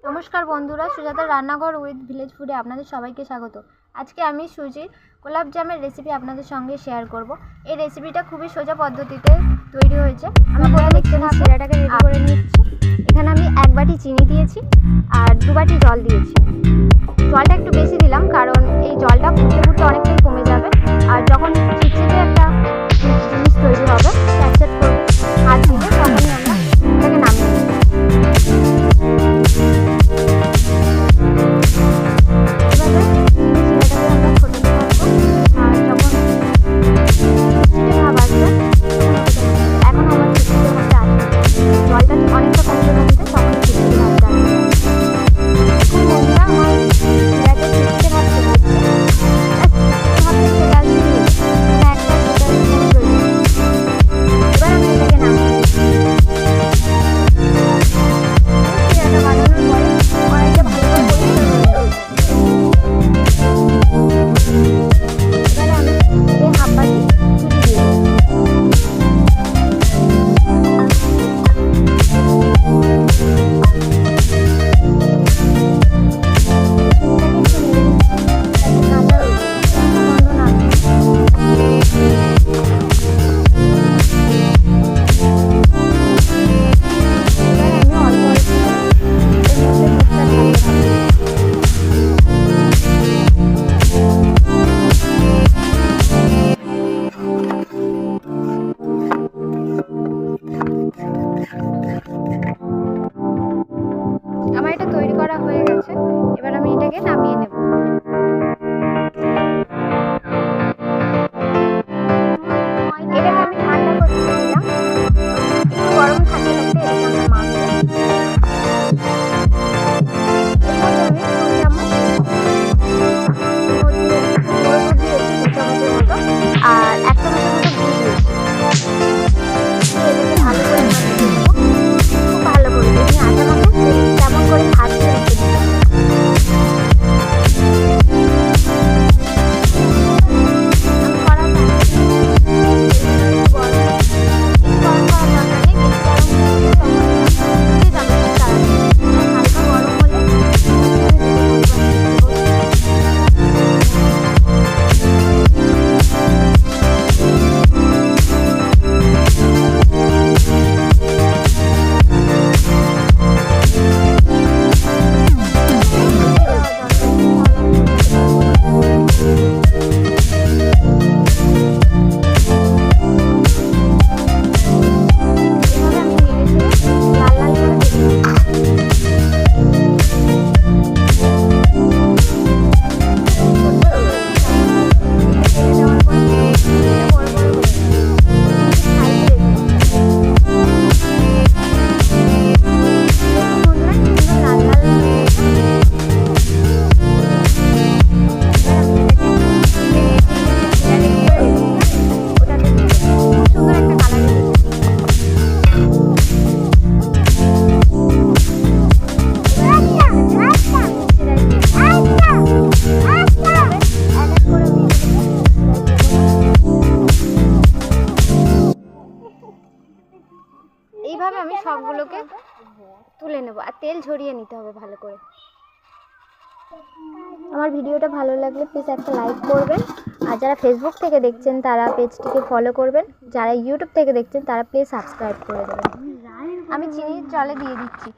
নমস্কার বন্ধুরা, সুজাতার রান্নাঘর উইথ ভিলেজ ফুডে আপনাদের সবাইকে স্বাগত। আজকে আমি সুজির গোলাপ জামের রেসিপি আপনাদের সঙ্গে শেয়ার করব। এই রেসিপিটা খুবই সোজা পদ্ধতিতে তৈরি হয়েছে। আমি বলে দেখতে শিরাটাকে রেডি করে নিচ্ছি। এখানে আমি 1 বাটি চিনি দিয়েছি আর 2 বাটি জল দিয়েছি। জলটা একটু বেশি দিলাম কারণ এই জলটা ফুটতে ফুটতে অনেকটাই কমে যাবে, আর যখন চিটচিটে একটা জিনিস তৈরি হবে ক্যাপচার করবে হাত দিয়ে, তখনই আমরা এটাকে নামিয়ে নেব। আমার এটা তৈরি করা হয়ে গেছে, এবার আমি এটাকে নামিয়ে নেব। এটাকে আমি ঠান্ডা করতে দিলাম, একটু গরম থাকতে থাকতে এটাকে আমরা মাখবো। আর 1 চামচের মতো ঘি দিয়েছি। এটাকে ভালো করে মাখিয়ে নেব, খুব ভালো করে। যদি আটা মাখো তেমন করে হাত দিয়ে রেখে দিতে হবে। এইভাবে আমি সবগুলোকে তুলে নেব, আর তেল ঝরিয়ে নিতে হবে ভালো করে। আমার ভিডিওটা ভালো লাগলে প্লিজ একটা লাইক করবেন, আর যারা ফেসবুক থেকে দেখছেন তারা পেজটিকে ফলো করবেন, যারা ইউটিউব থেকে দেখছেন তারা প্লিজ সাবস্ক্রাইব করে দেবেন। আমি চিনি জলে দিয়ে দিচ্ছি।